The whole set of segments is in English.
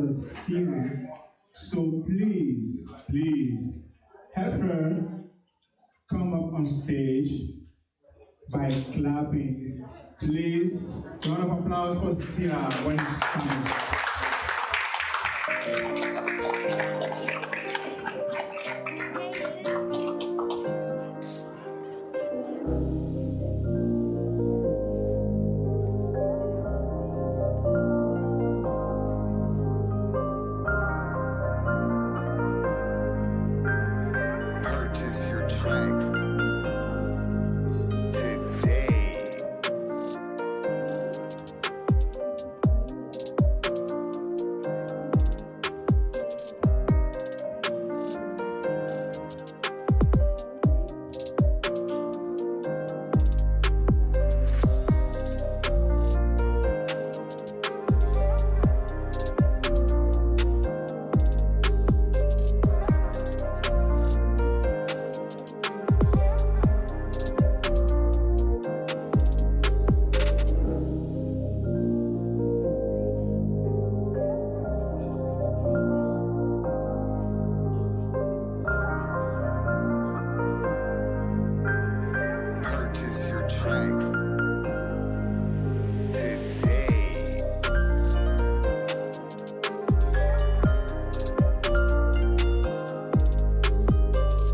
a singer. So please help her come up on stage by clapping. Please, round of applause for Sia when she's coming. Purchase your tracks today. Purchase your tracks today.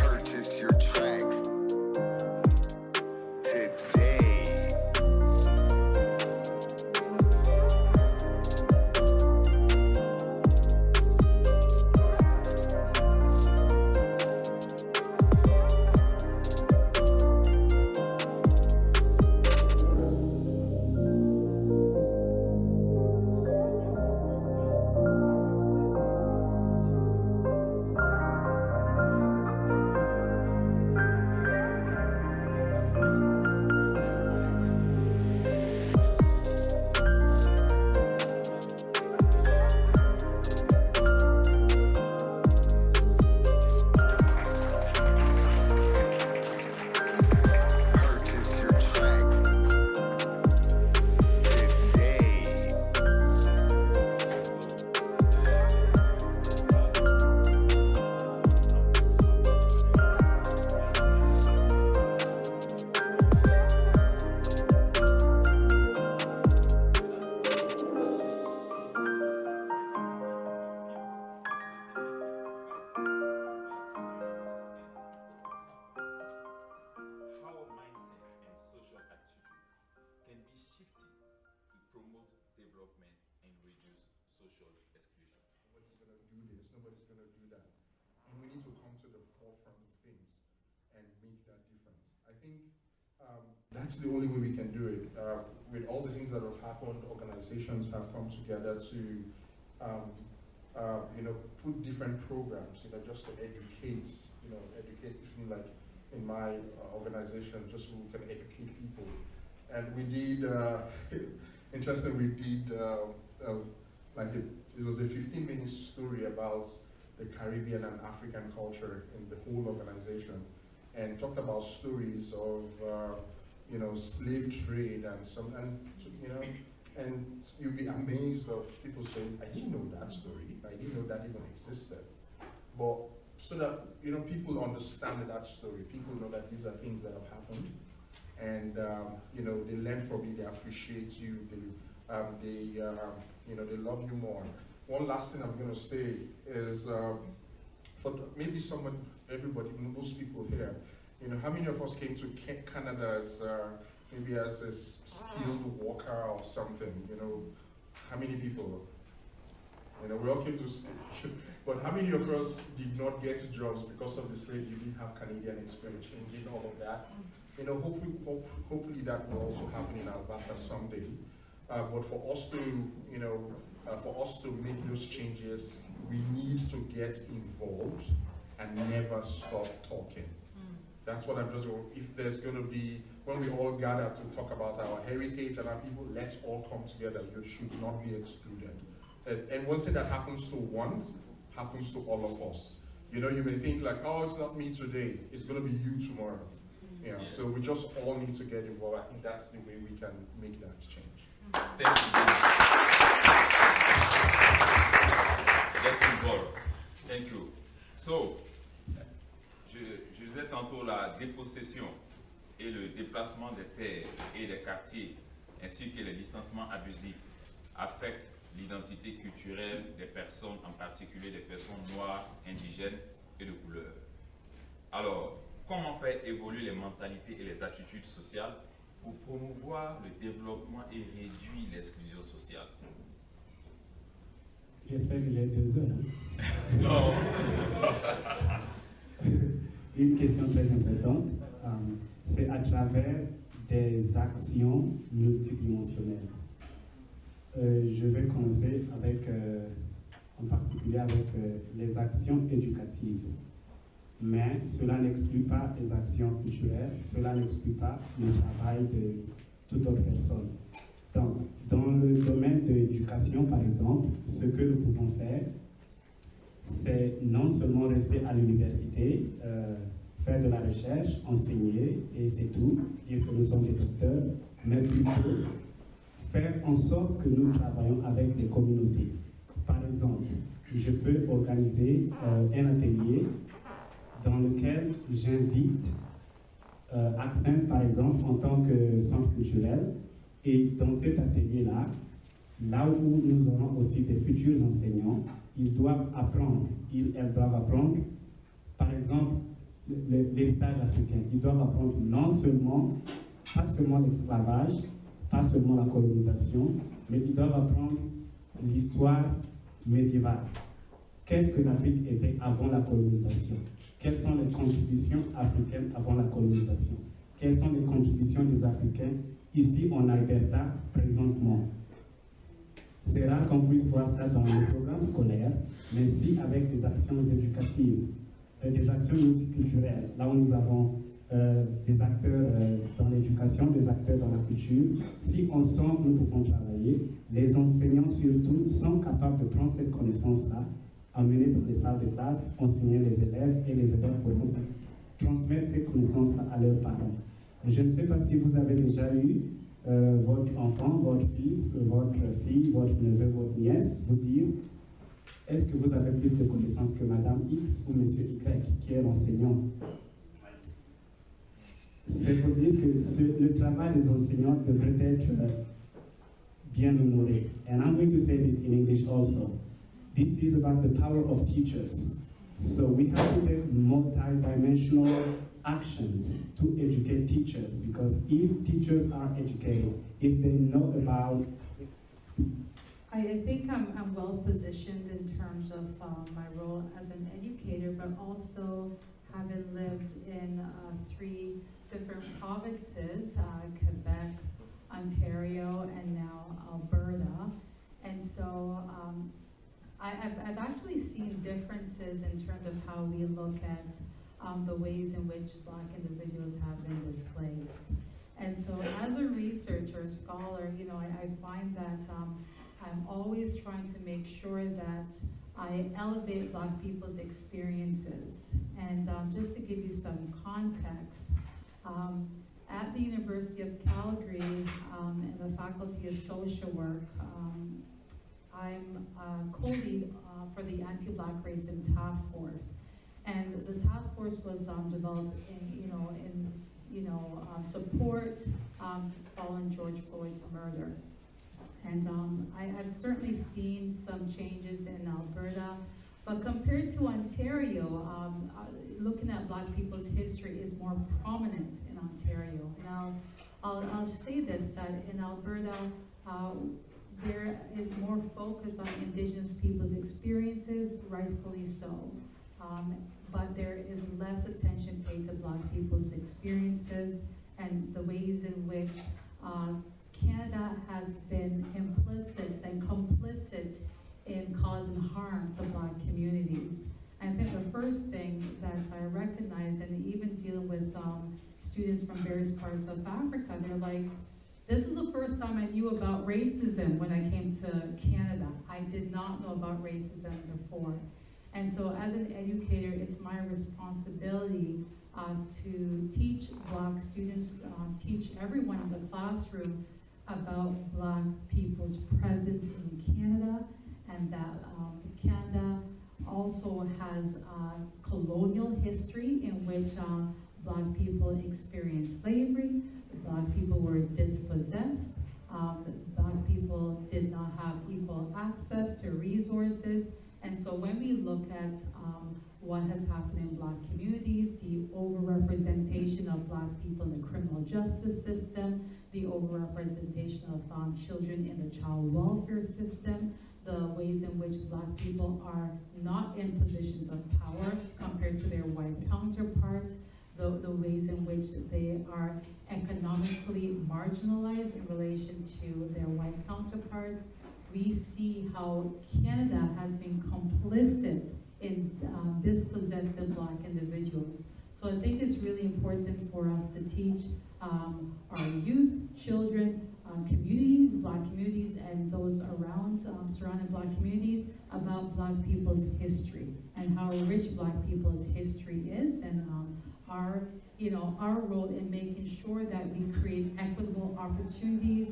Purchase your tracks today. Purchase your tracks today. How mindset and social attitude can be shifted to promote development and reduce social exclusion. Nobody's going to do this, nobody's going to do that. And we need to come to the forefront of things and make that difference. I think that's the only way we can do it. With all the things that have happened, organizations have come together to put different programs, just to educate, even like in my organization, just so we can educate people. And we did, interesting, we did, it was a 15-minute story about the Caribbean and African culture in the whole organization, and talked about stories of, slave trade and you'll be amazed of people saying, I didn't know that story, I didn't know that even existed. But so that, people understand that story, people know that these are things that have happened, and, they learn from it, they appreciate you, they love you more. One last thing I'm going to say is, for maybe everybody, most people here, how many of us came to Canada as maybe as a skilled worker or something? How many people? We all came to, but how many of us did not get jobs because of the slave? You didn't have Canadian experience, changing all of that. hopefully that will also happen in Alberta someday. But for us to make those changes, we need to get involved and never stop talking. That's what I'm just, if there's going to be, when we all gather to talk about our heritage and our people, let's all come together. You should not be excluded. And one thing that happens to one, happens to all of us. You may think like, oh, it's not me today. It's going to be you tomorrow. Yes. So we just all need to get involved. I think that's the way we can make that change. Thank you. Get involved. Thank you. So, je disais tantôt la dépossession et le déplacement des terres et des quartiers, ainsi que les licenciements abusifs, affectent l'identité culturelle des personnes, en particulier des personnes noires, indigènes et de couleur. Alors, comment faire évoluer les mentalités et les attitudes sociales pour promouvoir le développement et réduire l'exclusion sociale? J'espère que j'ai 2 heures. Non. Une question très importante, c'est à travers des actions multidimensionnelles. Je vais commencer avec, en particulier avec les actions éducatives. Mais cela n'exclut pas les actions culturelles, cela n'exclut pas le travail de toute autre personne. Donc, dans le domaine de l'éducation, par exemple, ce que nous pouvons faire, c'est non seulement rester à l'université, faire de la recherche, enseigner, et c'est tout, dire que nous sommes des docteurs, mais plutôt faire en sorte que nous travaillons avec des communautés. Par exemple, je peux organiser un atelier dans lequel j'invite ACEP, par exemple, en tant que centre culturel, et dans cet atelier-là, là où nous aurons aussi des futurs enseignants, ils doivent apprendre, elles doivent apprendre, par exemple, l'héritage africain. Ils doivent apprendre pas seulement l'esclavage, pas seulement la colonisation, mais ils doivent apprendre l'histoire médiévale. Qu'est-ce que l'Afrique était avant la colonisation? Quelles sont les contributions africaines avant la colonisation? Quelles sont les contributions des Africains ici en Alberta présentement? C'est rare qu'on puisse voir ça dans le programme scolaire, mais si avec des actions éducatives, des actions multiculturelles, là où nous avons des acteurs dans l'éducation, des acteurs dans la culture, si ensemble nous pouvons travailler, les enseignants surtout sont capables de prendre cette connaissance-là, emmener dans les salles de classe, enseigner les élèves, et les élèves pourront transmettre cette connaissance-là à leurs parents. Je ne sais pas si vous avez déjà eu votre enfant, votre fils, votre fille, votre neveu, votre nièce vous dire: est-ce que vous avez plus de connaissances que Madame X ou Monsieur Y, qui est l'enseignant? C'est pour dire que le travail des enseignants devrait être bien honoré. And I'm going to say this in English also. This is about the power of teachers. So we have to take multi-dimensional actions to educate teachers, because if teachers are educated, if they know about... I think I'm well positioned in terms of my role as an educator, but also having lived in 3 different provinces, Quebec, Ontario, and now Alberta. And so I've actually seen differences in terms of how we look at the ways in which Black individuals have been displaced. And so as a researcher, scholar, I find that I'm always trying to make sure that I elevate Black people's experiences. And just to give you some context, at the University of Calgary, in the Faculty of Social Work, I'm co-lead for the Anti-Black Racism Task Force. And the task force was developed in support following George Floyd's murder. And I've certainly seen some changes in Alberta, but compared to Ontario, looking at Black people's history is more prominent in Ontario. Now, I'll say this, that in Alberta, there is more focus on Indigenous people's experiences, rightfully so. But there is less attention paid to Black people's experiences and the ways in which Canada has been implicit and complicit in causing harm to Black communities. I think the first thing that I recognize, and even dealing with students from various parts of Africa, they're like, this is the first time I knew about racism when I came to Canada. I did not know about racism before. And so as an educator, it's my responsibility to teach Black students, teach everyone in the classroom about Black people's presence in Canada, and that Canada also has a colonial history in which Black people experienced slavery, Black people were dispossessed, Black people did not have equal access to resources. And so when we look at what has happened in Black communities, the overrepresentation of Black people in the criminal justice system, the overrepresentation of children in the child welfare system, the ways in which Black people are not in positions of power compared to their white counterparts, the ways in which they are economically marginalized in relation to their white counterparts, we see how Canada has been complicit in dispossessing Black individuals. So I think it's really important for us to teach our youth, children, communities, Black communities, and those around, surrounding Black communities about Black people's history and how rich Black people's history is, and our role in making sure that we create equitable opportunities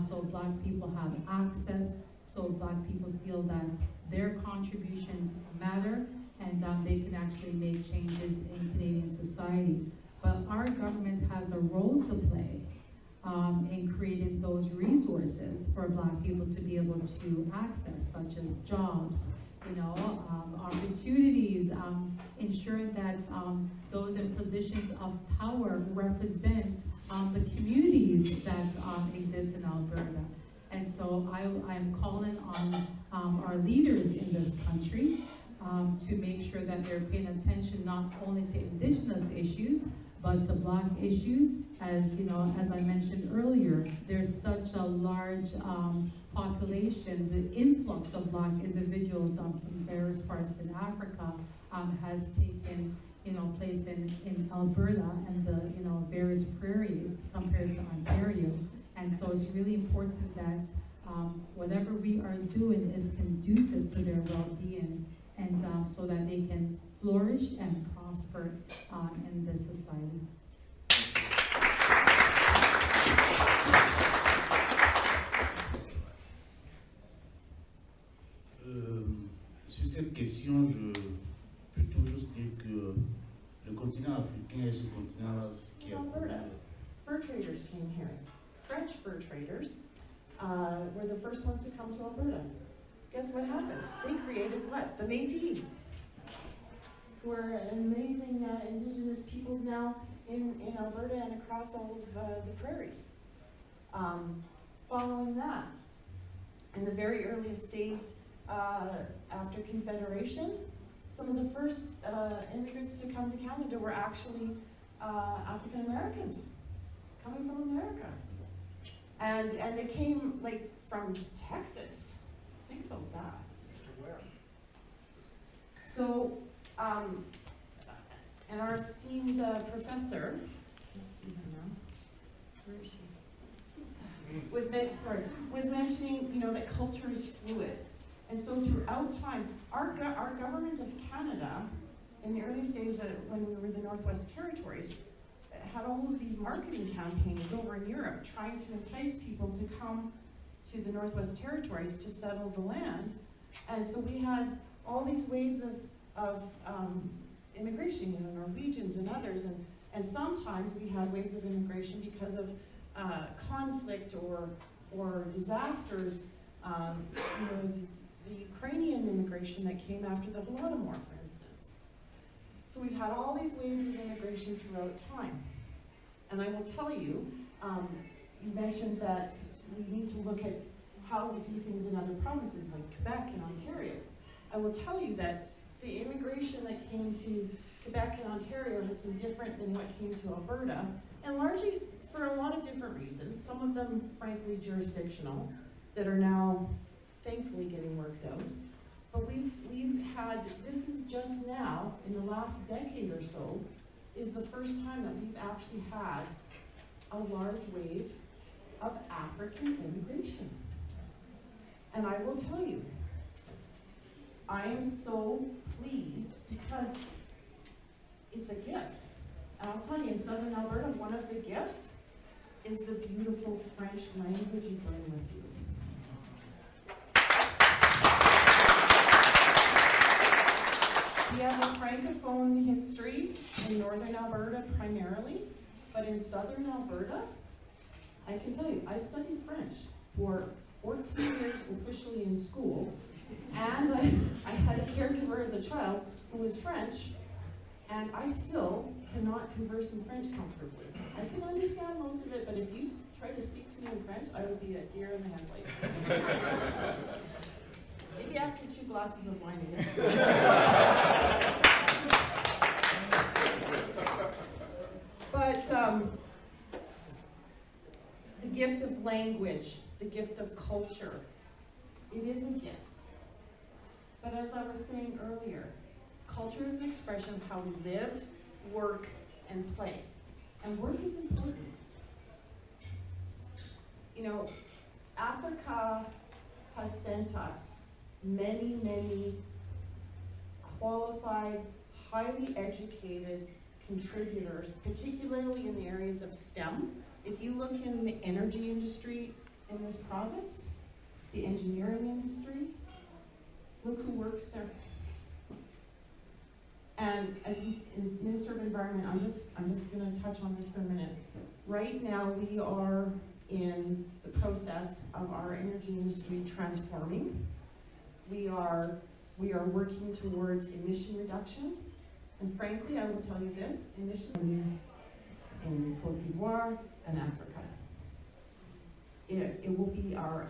so Black people have access, so Black people feel that their contributions matter, and they can actually make changes in Canadian society. But our government has a role to play in creating those resources for Black people to be able to access, such as jobs, opportunities, ensuring that those in positions of power represent the communities that exist in Alberta. And so I am calling on our leaders in this country to make sure that they're paying attention not only to Indigenous issues, but to Black issues. As I mentioned earlier, there's such a large population. The influx of Black individuals from various parts in Africa has taken place in Alberta and the various prairies compared to Ontario. And so it's really important that whatever we are doing is conducive to their well-being, and so that they can flourish and prosper in this society. Sur cette question, je peux toujours dire que le continent africain est ce continent qui a Alberta, fur traders came here. French fur traders were the first ones to come to Alberta. Guess what happened? They created what? The Métis, who are amazing Indigenous peoples now in Alberta and across all of the prairies. Following that, in the very earliest days after Confederation, some of the first immigrants to come to Canada were actually African Americans coming from America. And they came like from Texas. Think about that. So, and our esteemed professor, where is she? Was mentioning, that culture is fluid. And so throughout time, our government of Canada, in the earliest days when we were the Northwest Territories, had all of these marketing campaigns over in Europe trying to entice people to come to the Northwest Territories to settle the land. And so we had all these waves of immigration, Norwegians and others, and sometimes we had waves of immigration because of conflict or disasters. The Ukrainian immigration that came after the Holodomor, for instance. So we've had all these waves of immigration throughout time. And I will tell you, you mentioned that we need to look at how we do things in other provinces like Quebec and Ontario. I will tell you that the immigration that came to Quebec and Ontario has been different than what came to Alberta, and largely for a lot of different reasons, some of them frankly jurisdictional, that are now thankfully getting worked out. But we've had, this is just now, in the last decade or so, is the first time that we've actually had a large wave of African immigration. And I will tell you, I am so pleased because it's a gift. And I'll tell you, in Southern Alberta, one of the gifts is the beautiful French language you bring with you. We have a francophone history in Northern Alberta primarily, but in Southern Alberta, I can tell you, I studied French for 14 years officially in school, and I had a caregiver as a child who was French, and I still cannot converse in French comfortably. I can understand most of it, but if you try to speak to me in French, I would be a deer in the headlights. Maybe after 2 glasses of wine again. But the gift of language, the gift of culture, it is a gift. But as I was saying earlier, culture is an expression of how we live, work, and play. And work is important. You know, Africa has sent us many, many qualified, highly educated contributors, particularly in the areas of STEM. If you look in the energy industry in this province, the engineering industry, look who works there. And as Minister of Environment, I'm just going to touch on this for a minute. Right now, we are in the process of our energy industry transforming. We are working towards emission reduction, and frankly, I will tell you this: emission in Côte d'Ivoire and Africa. It will be our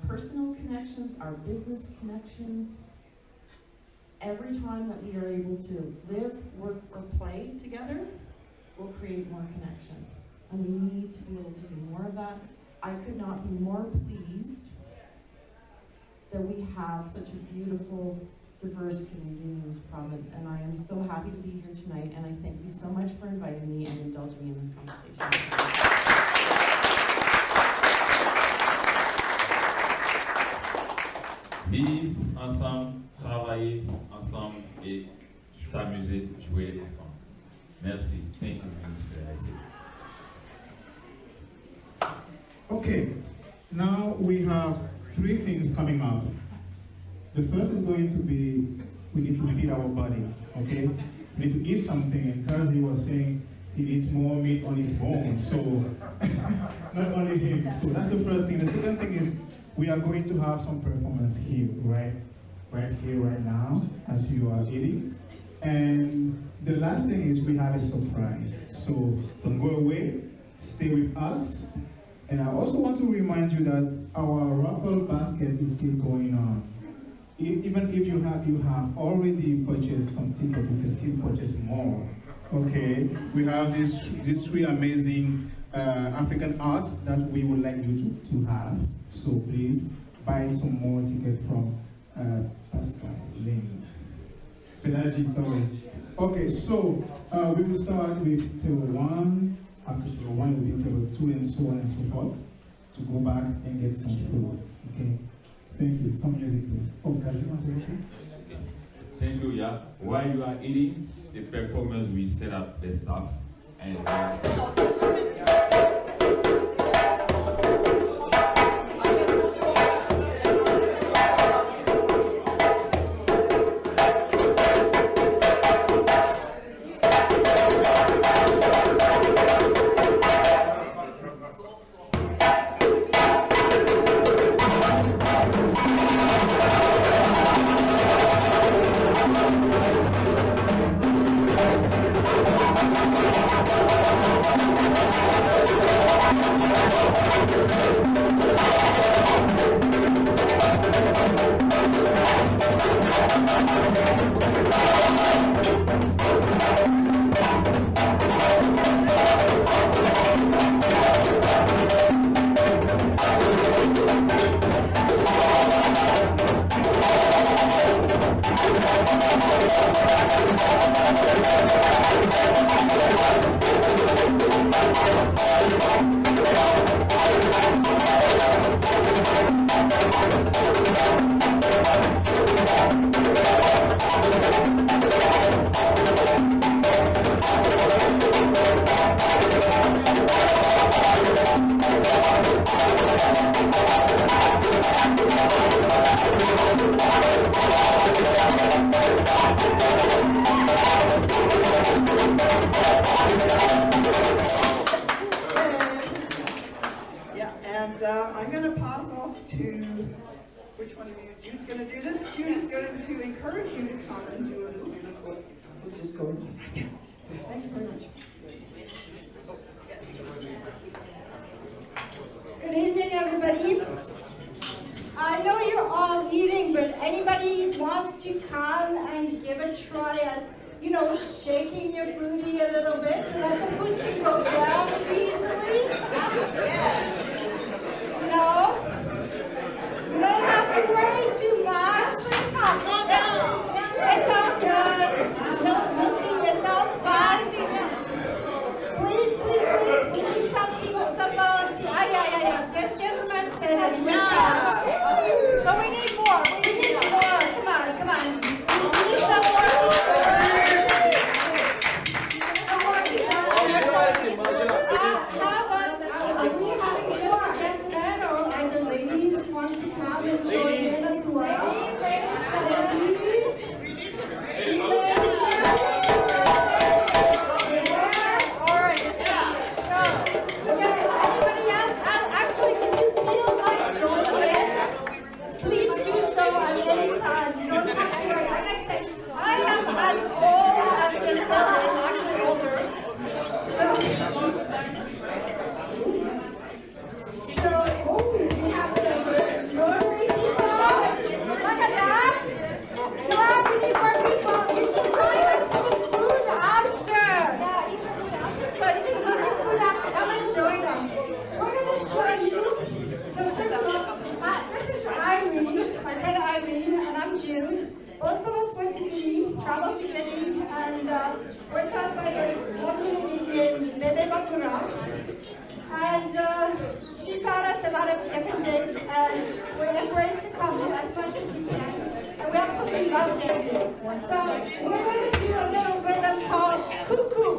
personal connections, our business connections. Every time that we are able to live, work, or play together, we'll create more connection. And we need to be able to do more of that. I could not be more pleased that we have such a beautiful, diverse community in this province. And I am so happy to be here tonight, and I thank you so much for inviting me and indulging me in this conversation. Vivre ensemble, travailler ensemble et s'amuser, jouer ensemble. Merci. Thank you, Mr. ACEP. Okay, now we have 3 things coming up. The first is going to be, we need to feed our body, okay? We need to eat something, and Kazi was saying he needs more meat on his bones, so not only him. So that's the first thing. The second thing is we are going to have some performance here, right here, right now, as you are eating. And the last thing is we have a surprise. So don't go away, stay with us. And I also want to remind you that our raffle basket is still going on. Even if you have already purchased some tickets, you can still purchase more. Okay, we have these 3 amazing African arts that we would like you to have. So please buy some more tickets from Pascal Lane. Pelagie, sorry. Okay, so we will start with table 1. After table 1 will be table 2, and so on and so forth, to go back and get some food. Okay. Thank you. Some music, please. Oh, guys, you want to say anything? Thank you, yeah. While you are eating, the performers will set up the stuff and Thank you. And I'm going to pass off to, which one of you? Jude's going to do this. Jude is going to encourage you to come and do a little bit of what we're just going on right now. So thank you very much. Good evening, everybody. I know you're all eating, but anybody wants to come and give a try at, shaking your booty a little bit so that the food can go down easily? You don't have to worry too much. It's all good. No, see, it's all fun. Please, we need something, some volunteer. Yeah. This gentleman said it. So we need more. We need more. Come on. We need some more people. Some more people. How about, are we having just a gentleman or the ladies want to come and join in as well? Ladies? Anybody else? Actually, if you feel like joining in, please do so at any time. You don't have to worry. Like I said, I am as old as this building, actually older. We have some Rotary people. Look at that. Yeah, we need more people. You can join us for the food after. So you can have your food after. Come and join us. We're going to show you. So first of all, this is Irene, my friend Irene, and I'm Jude. Both of us went to Guinea, traveled to Guinea, and we're taught by the community in Bebe Bakura. And she taught us a lot of different things, and we embrace the culture as much as we can. And we absolutely love dancing. So we're going to do a little rhythm called cuckoo.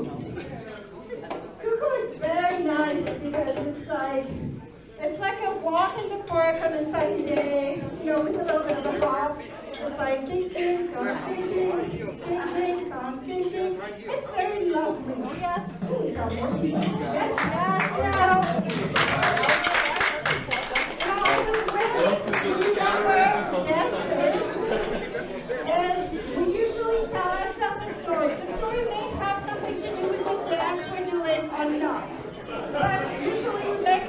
Cuckoo is very nice because it's like a walk in the park on a sunny day, with a little bit of a hop. It's like ding ding, come ding ding, ding ding, come ding ding. It's very lovely. Yes. Yes. Now the way our dances is we usually tell ourselves a story. The story may have something to do with the dance we're doing or not. But usually we make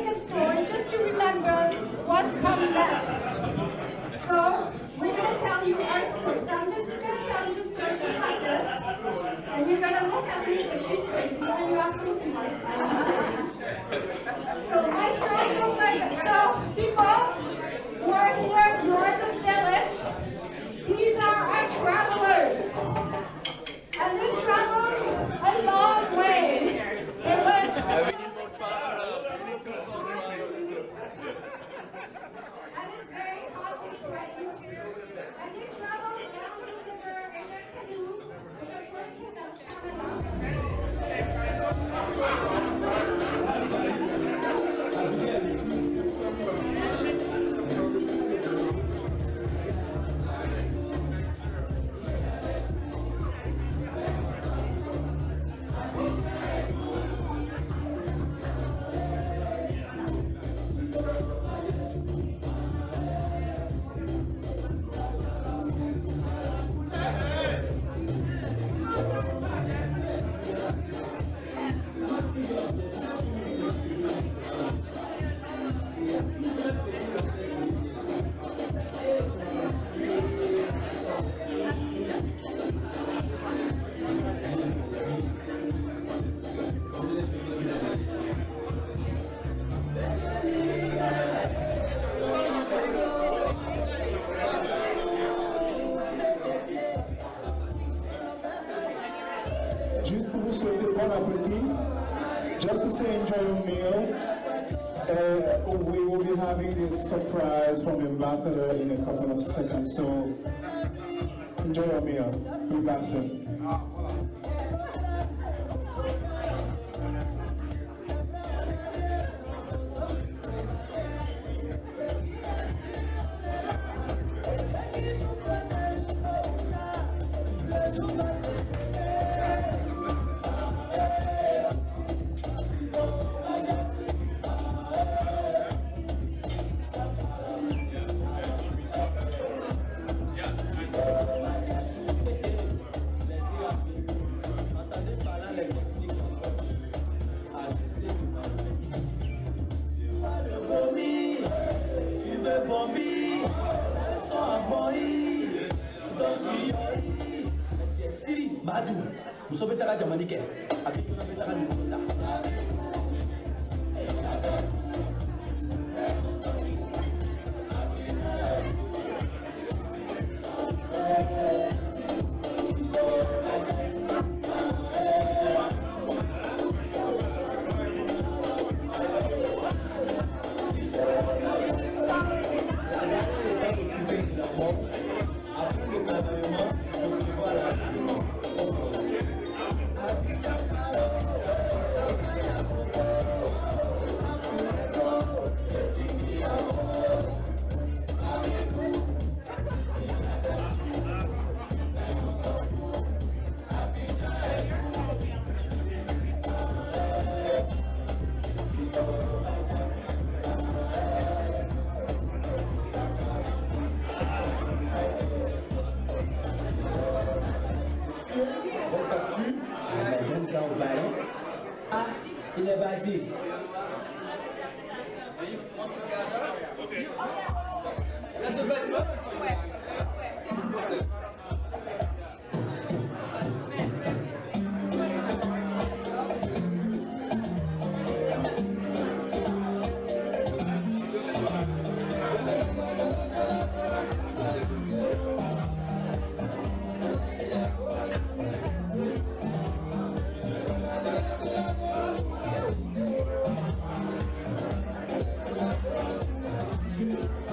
a story just to remember what comes next. So we're going to tell you our story. So I'm just going to tell you the story just like this. And you're going to look at me and she's crazy. And you're absolutely right. I'm crazy. So my story goes like this. So people who are here, you're the village. These are our travelers. And they traveled a long way. They went... And it's very hot to sweat into. And they traveled down the river in their canoe because we're in Juste pour vous souhaiter bon appétit, just to say enjoy your meal. We will be having this surprise from the ambassador in a couple of seconds, so enjoy your meal. Be back soon. musobetaka jamani ke akituna betaka ni kunda. Il est bâti. Thank you.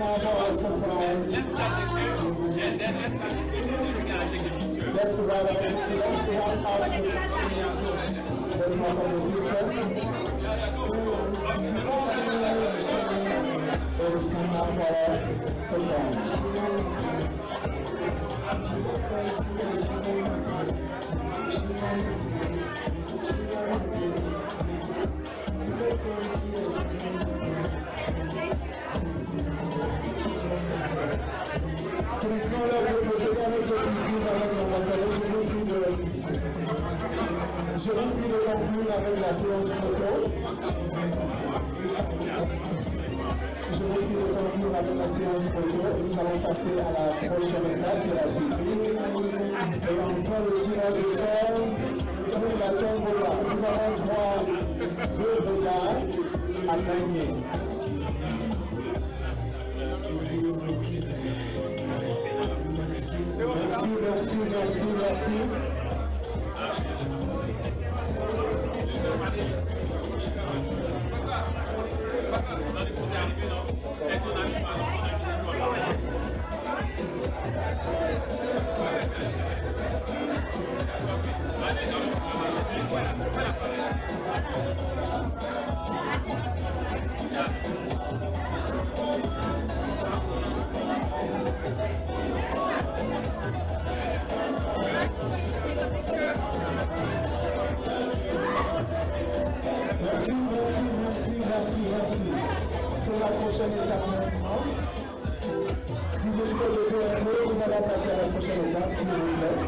now for our surprise. Let's wrap up. Let's wrap up. Let's wrap up the picture. It is time now for our surprise. C'est maintenant l'heure de procéder avec le surprise avec l'ambassadeur. Je vous prie de conclure avec la séance photo. Je vous prie de conclure avec la séance photo et nous allons passer à la prochaine étape de la surprise. Et enfin le tirage au sort pour la tombola. Nous avons 3 œuvres d'art à gagner. Merci, merci, merci, merci. Merci, merci, merci, merci, merci. C'est la prochaine étape maintenant. Si vous pouvez laisser un peu, nous allons passer à la prochaine étape, s'il vous plaît.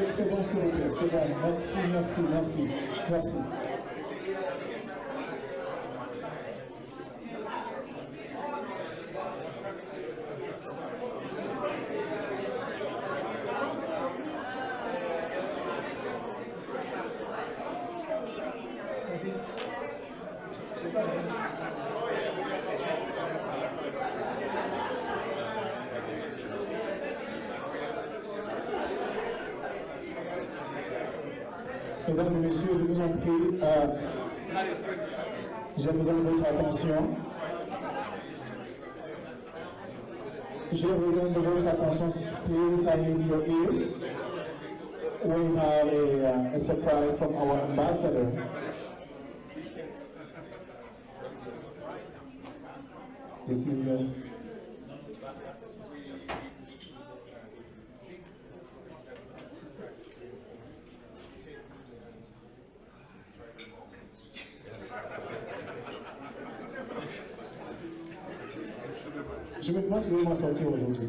C'est bon, s'il vous plaît, c'est bon. Merci, merci, merci, merci. Merci. Je sais pas. Mesdames et messieurs, je vous en prie, j'ai besoin de votre attention. J'ai besoin de votre attention. Please, I need your ears. We have a surprise from our ambassador. This is the... Je me demande si je vais m'en sortir aujourd'hui.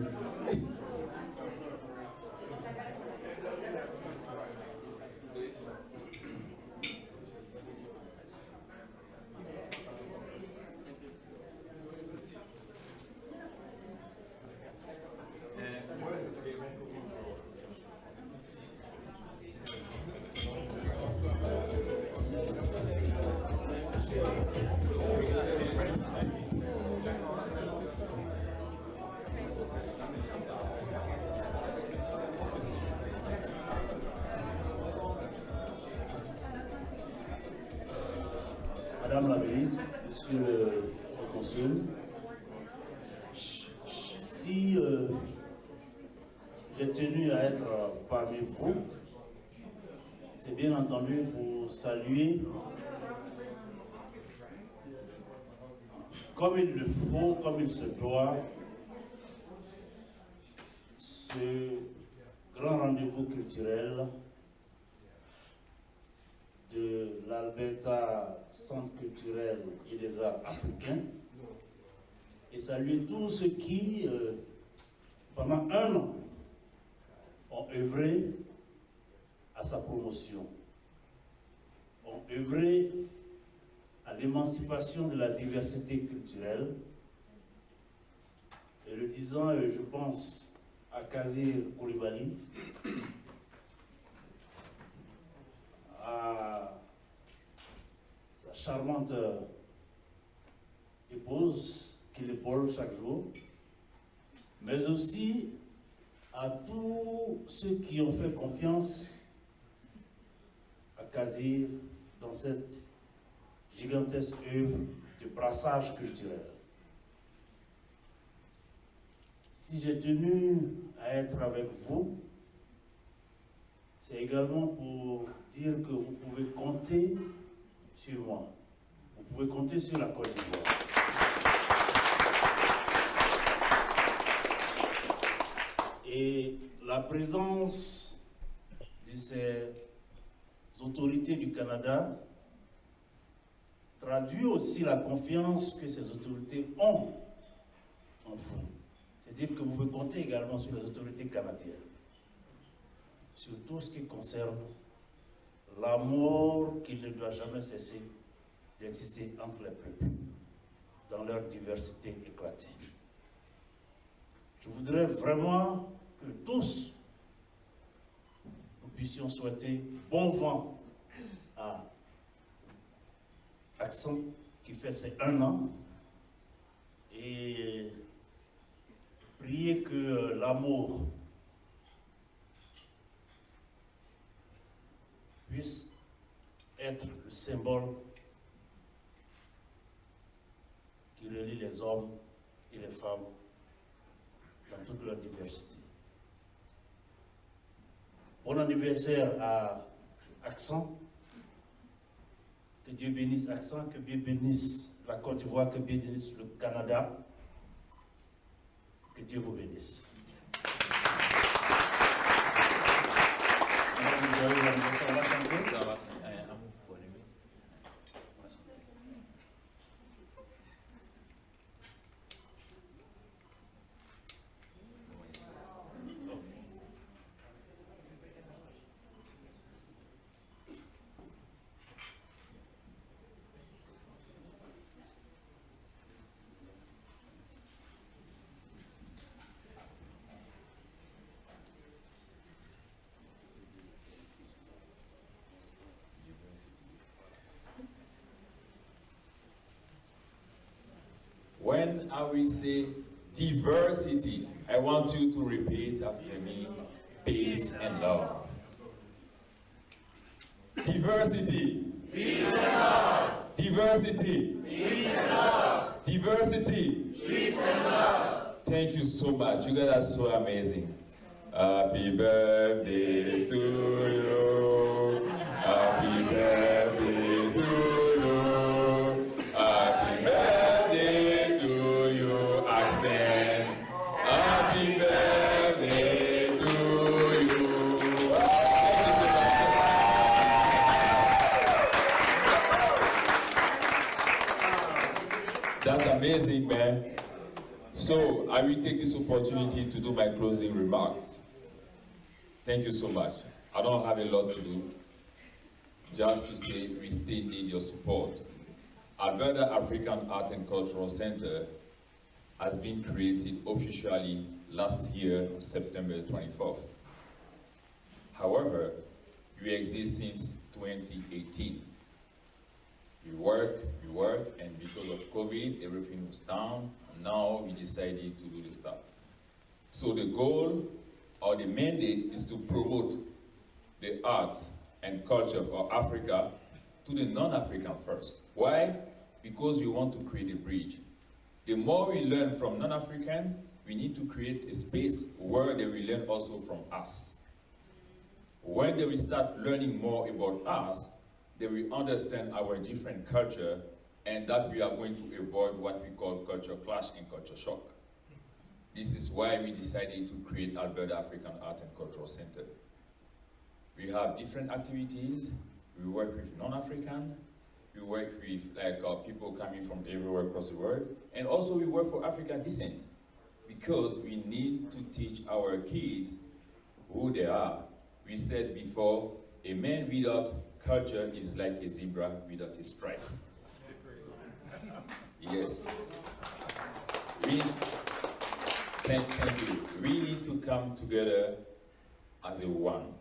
Madame la ministre, Monsieur le consul, si j'ai tenu à être parmi vous, c'est bien entendu pour saluer comme il le faut, comme il se doit, ce grand rendez-vous culturel de l'Alberta Centre culturel et des arts africains et saluer tous ceux qui, pendant un an, ont œuvré à sa promotion, ont œuvré à l'émancipation de la diversité culturelle, disant, je pense à Kazir Koulibaly, à sa charmante épouse qui l'épaule chaque jour, mais aussi à tous ceux qui ont fait confiance à Kazir dans cette gigantesque œuvre de brassage culturel. Si j'ai tenu à être avec vous, c'est également pour dire que vous pouvez compter sur moi. Vous pouvez compter sur la Côte d'Ivoire. Et la présence de ces autorités du Canada traduit aussi la confiance que ces autorités ont en vous. C'est-à-dire que vous pouvez compter également sur les autorités canadiennes, sur tout ce qui concerne l'amour qui ne doit jamais cesser d'exister entre les peuples, dans leur diversité éclatée. Je voudrais vraiment que tous nous puissions souhaiter bon vent à Accent qui fait ses 1 an et prier que l'amour puisse être le symbole qui relie les hommes et les femmes dans toute leur diversité. Bon anniversaire à Accent. Que Dieu bénisse Accent, que Dieu bénisse la Côte d'Ivoire, que Dieu bénisse le Canada. Que Dieu vous bénisse. Joyeux anniversaire, on va chanter. Ça va. When I will say diversity, I want you to repeat after me, peace and love. Diversity. Peace and love. Diversity. Peace and love. Diversity. Peace and love. Thank you so much. You guys are so amazing. Happy birthday to you. Happy birthday to you. Happy birthday to you, Accent. Happy birthday to you. Thank you so much. That's amazing, man. So I will take this opportunity to do my closing remarks. Thank you so much. I don't have a lot to do. Just to say we still need your support. Alberta African Art and Cultural Center has been created officially last year, September 24th. However, we exist since 2018. We work, and because of COVID, everything was down, and now we decided to do this stuff. So the goal or the mandate is to promote the arts and culture of Africa to the non-African first. Why? Because we want to create a bridge. The more we learn from non-African, we need to create a space where they will learn also from us. When they will start learning more about us, they will understand our different culture, and that we are going to avoid what we call culture clash and culture shock. This is why we decided to create Alberta African Art and Cultural Center. We have different activities. We work with non-African. We work with people coming from everywhere across the world. And also we work for African descent, because we need to teach our kids who they are. We said before, a man without culture is like a zebra without a stripe. Yes. Thank you. We need to come together as a one.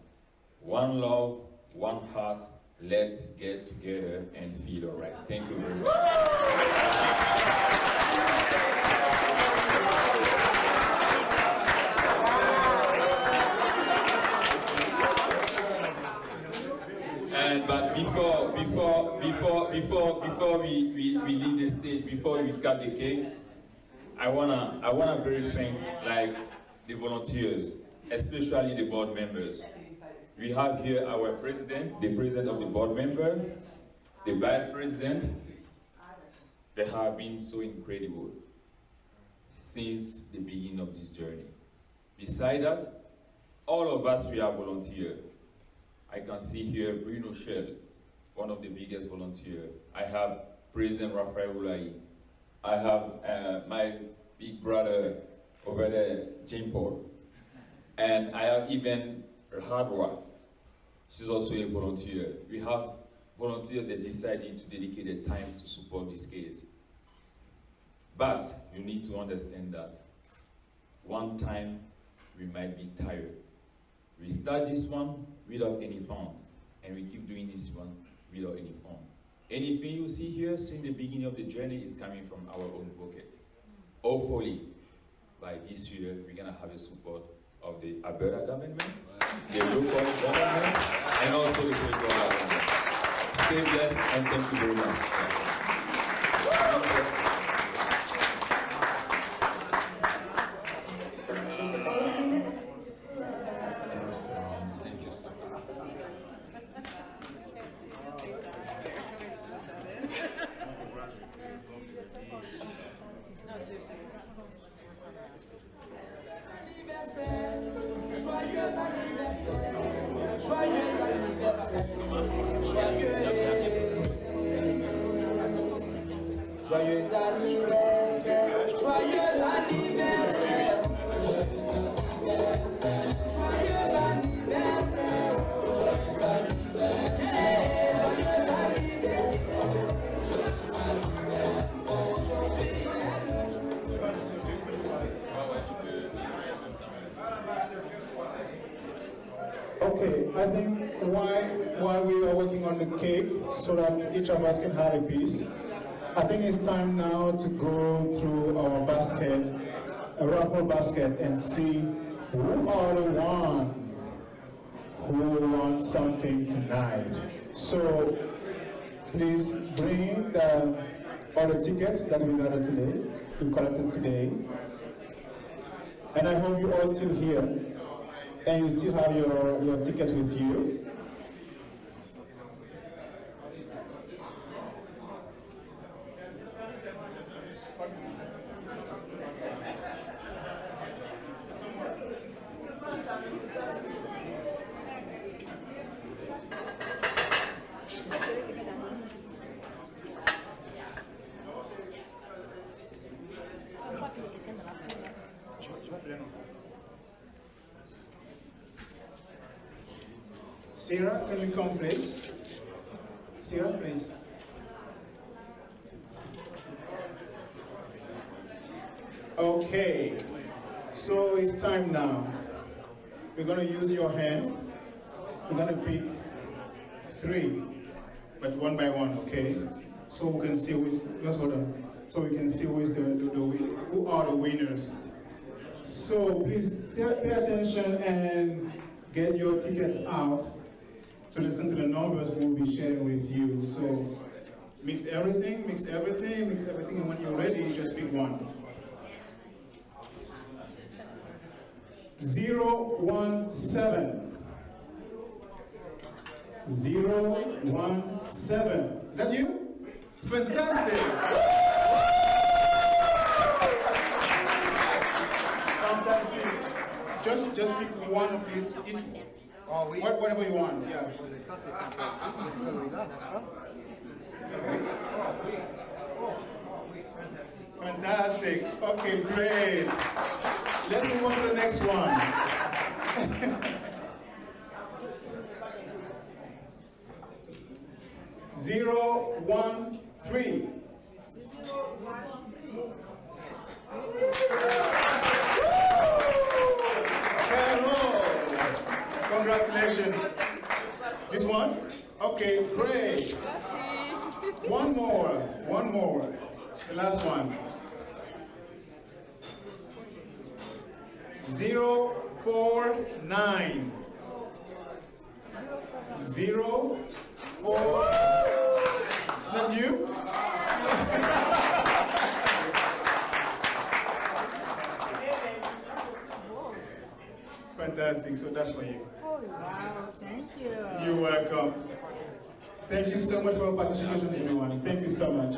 One love, one heart. Let's get together and feel all right. Thank you very much. But before we leave the stage, before we cut the cake, I wanna very thank like the volunteers, especially the board members. We have here our president, the president of the board member, the vice president. They have been so incredible since the beginning of this journey. Besides that, all of us, we are volunteers. I can see here Bruno Shell, one of the biggest volunteers. I have President Raphael Ulai. I have my big brother over there, Jim Paul. And I have even Hardwa. She's also a volunteer. We have volunteers that decided to dedicate their time to support these kids. But you need to understand that one time we might be tired. We start this one without any fund, and we keep doing this one without any fund. Anything you see here since the beginning of the journey is coming from our own pocket. Hopefully, by this year, we're gonna have the support of the Alberta government, the local government, and also the federal government. Stay blessed, and thank you very much. Joyeux anniversaire, joyeux anniversaire, joyeux anniversaire, joyeux anniversaire, joyeux anniversaire, joyeux anniversaire, joyeux anniversaire. Okay, I think while we are working on the cake, so that each of us can have a piece, I think it's time now to go through our basket, a raffle basket, and see who are the one who wants something tonight. So please bring all the tickets that we gathered today, we collected today. And I hope you're all still here, and you still have your tickets with you. Sarah, can you come, please? Sarah, please. Okay, so it's time now. We're going to use your hands. We're going to pick 3, but one by one, okay? So we can see let's hold on. So we can see who are the winners. So please pay attention and get your tickets out to listen to the numbers we'll be sharing with you. So mix everything, and when you're ready, just pick one. 017. 017. Is that you? Fantastic! Fantastic. Just pick one of these each. Whatever you want, yeah. Fantastic. Okay, great. Let's move on to the next one. 013. Congratulations. This one? Okay, great. One more. The last one. 049. 04. Is that you? Fantastic. So that's for you. Oh, wow, thank you. You're welcome. Thank you so much for your participation, everyone. Thank you so much.